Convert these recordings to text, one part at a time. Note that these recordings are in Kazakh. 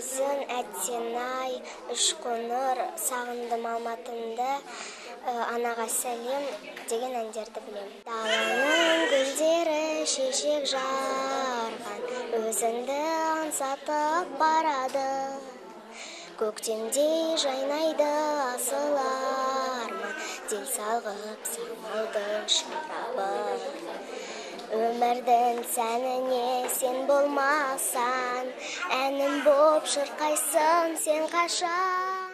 Өзін әттен-ай, Үшқоңыр, сағындым Алматымды, анаға сәлем деген әндерді білем. Даланың гүлдері шешек жарған, өзіңді аңсатып барады. Көктемдей жайнайды асыл арман, дел салғып самалдың шарабы. Өмірдің сәніне сен болмасаң, әнім боп шырқайсың сен қашан.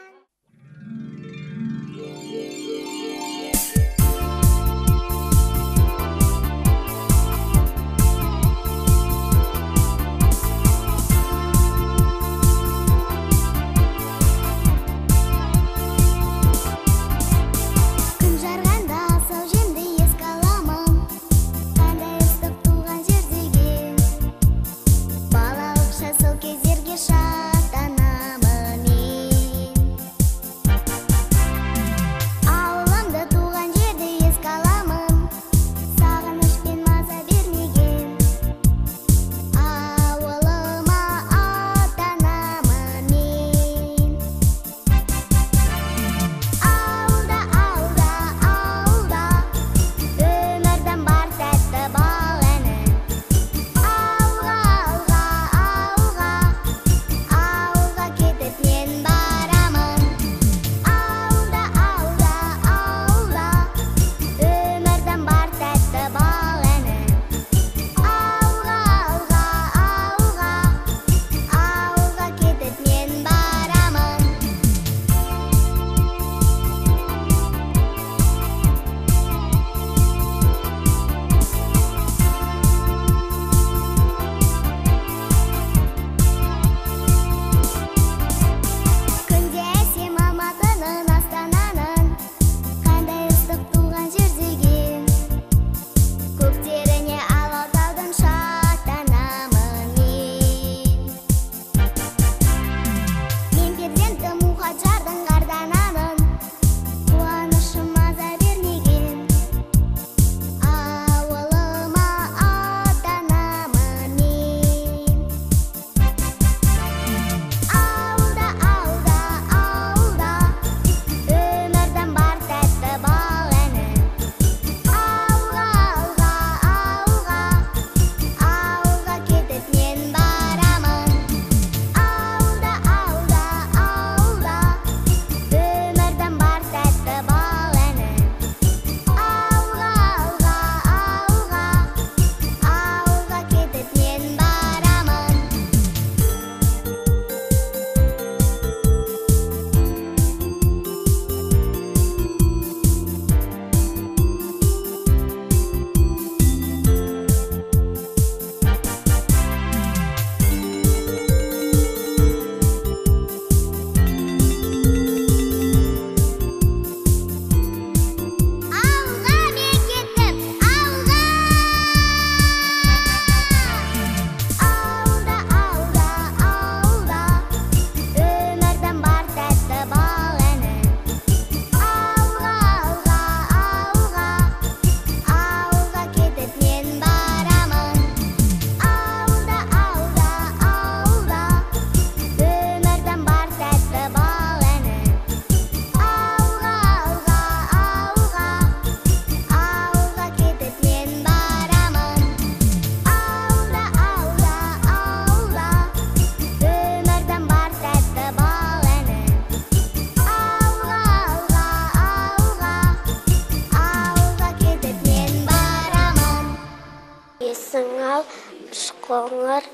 Үшқоңыр,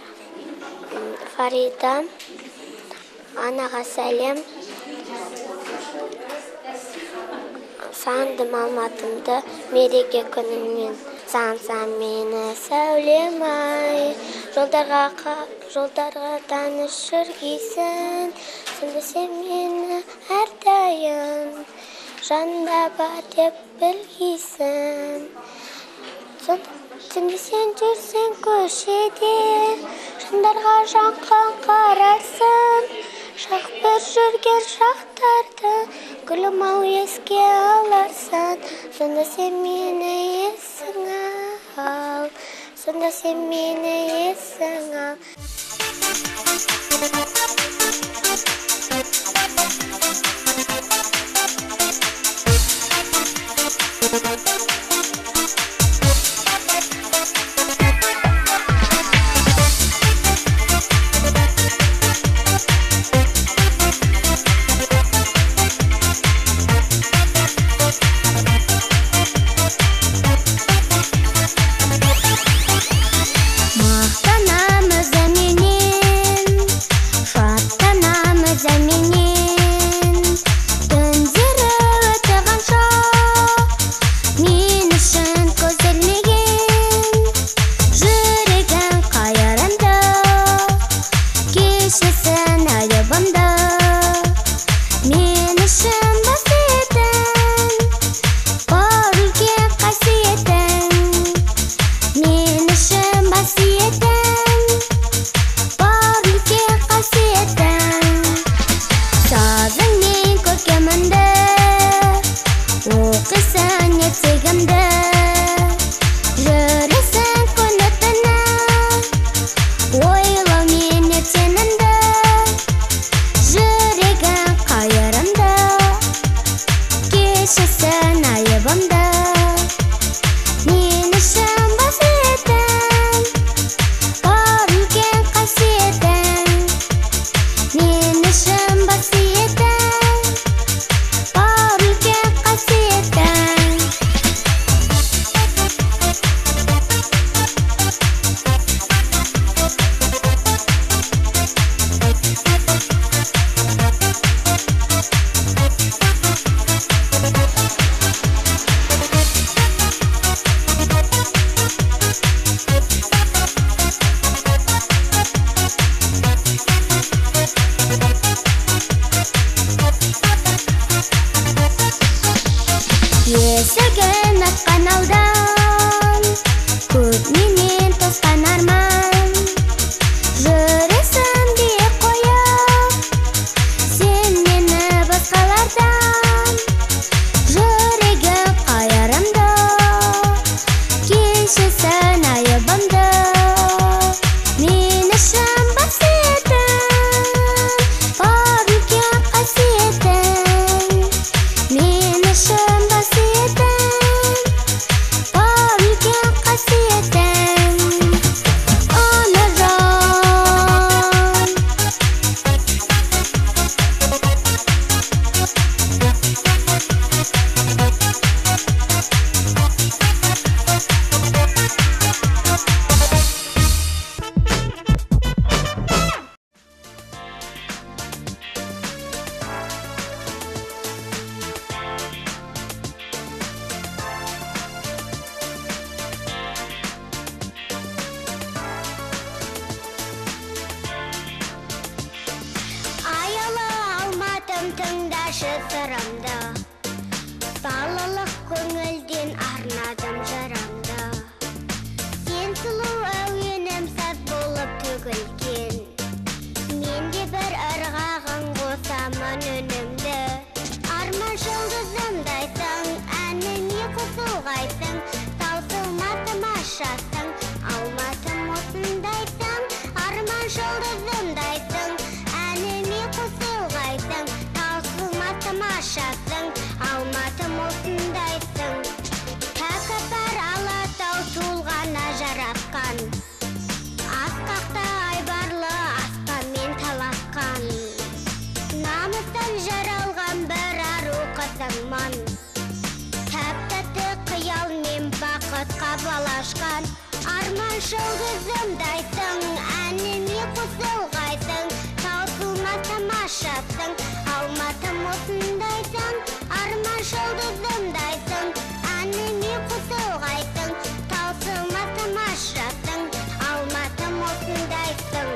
Фарида, анаға сәлем. Сағындым Алматымды мереке күніңмен. Сағынсам мені сәулем ай, жолдарға таныш жүргейсің. Сөнбесем мені әрдайым, жанында бар деп білгейсің. Сенде сен жүрсең көшеде, жандарға жаққан қарарсың. Шақ бір жүрген шақтарды, гүлім ау еске аларсың. Сонда сен мені есің ал, сонда сен мені есің ал. тыңдашы сырымды, балалық көңілден арнадым жырымды. Сен сұлу әуенім саз болып төгілген, мен де бір ырғағын қосамын үнімді. Арман жұлдызымдайсың, әніме қосылғайсың, таусылма тамашасың, алматым осындайсың. Арман жұлдызымдайсың, әніме қосылғайсың, таусылма тамашасың, алматым осындайсың. Тәкаппар Алатау тұлғана жаратқан, асқақта айбарлы аспанмен таласқан, намыстан жаралған бір ару қызыңмын. Тәп-тәтті қиялмен бақытқа балашқан, арман жұлдызымдайсың, әніме қосылғайсың, таусылма тамашасың, алматым осындайсың. Арман жұлдызымдайсың, әніме қосылғайсың, таусылма тамашасың, алматым осындайсың.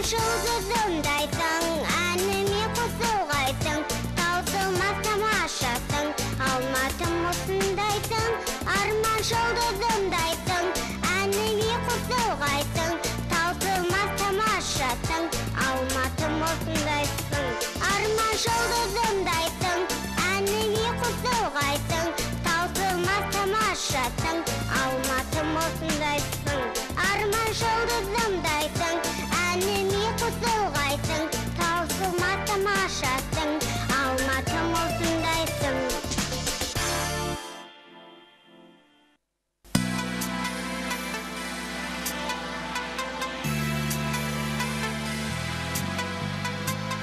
жұлдызымдайсың, әніме қосылғайсың, таусылмас тамашасың, алматым осындайсың, арман жұлдызымдайсың, әніме қосылғайсың, таусылмас тамашасың, алматым осындайсың, арман жұлдызымдайсың, әніме қосылғайсың, таусылмас тамашасың, алматым осындайсың, арман жұлдызымдайсың, әніме қосылғайсың, таусылмас тамашасың, алматым осындайсың.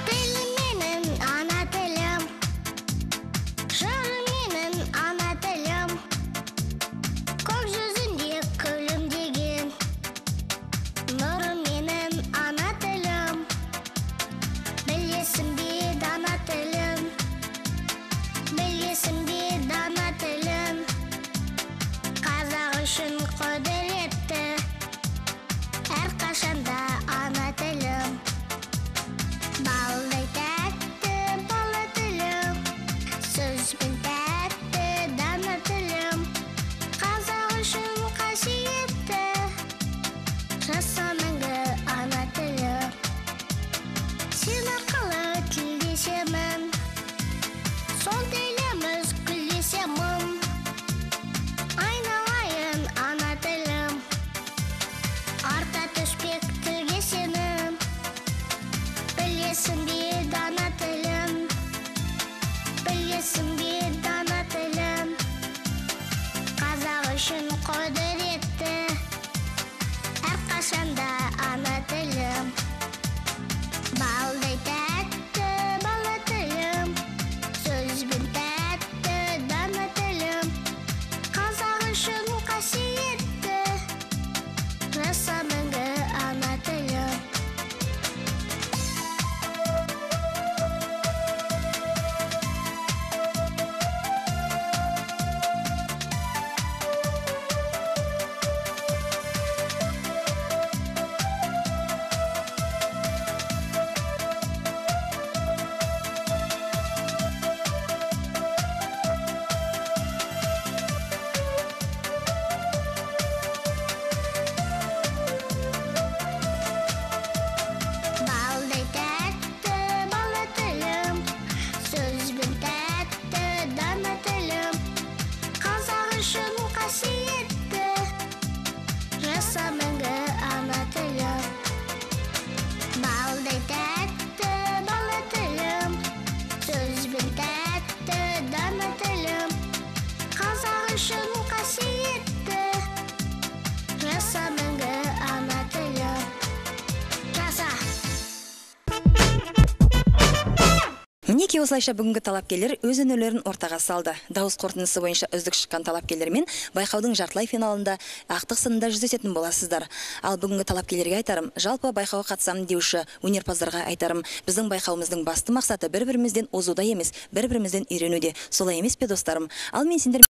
Тілім менің ана тілім, жырым менің ана тілім, көк жүзінде күлімдеген, нұрым менің ана тілім, білесің бе дана тілім, білесің бе дана тілім, қазақ үшін құдіретті, әрқашанда ана тілім. Балдай тәтті бала тілім, сөзбен тәтті дана тілім, қазақ үшін қасиетті, жаса мәңгі ана тілім. Сен арқылы тілдесемін, сол тіліміз гүлдесемін, айналайын ана тілім, арта түспек тілге сенім. Білесің бе дана тілім, білесің бе дана тілім, қазақ үшін құдіретті, әрқашанда ана тілім. Балдай тәтті бала тілім, сөзбен тәтті дана тілім, қазақ үшін қасиетті, жаса мәңгі ана тілім. Балдай тәтті бала тілім, сөзбен тәтті дана тілім, қазақ үшін қасиетті, жаса мәңгі ана тілім. Балдай тәтті бала тілім, сөзбен тәтті дана тілім, қазақ үшін қасиетті, жаса мәңгі ана тілім. Жаса. Мінеки осылайша бүгінгі талапкерлер өз өнерлерін ортаға салды. Дауыс қорытындысы бойынша үздік шыққан талапкерлермен байқаудың жартылай финалында ақтық сынында жүздесетін боласыздар. Ал бүгінгі талапкерлерге айтарым, жалпы байқауға қатысамын деуші өнерпаздарға айтарым, біздің байқауымыздың басты мақсаты бір-бірімізден озуда емес, бір-бірімізден үйренуде. Солай емес пе достарым? Ал мен сендер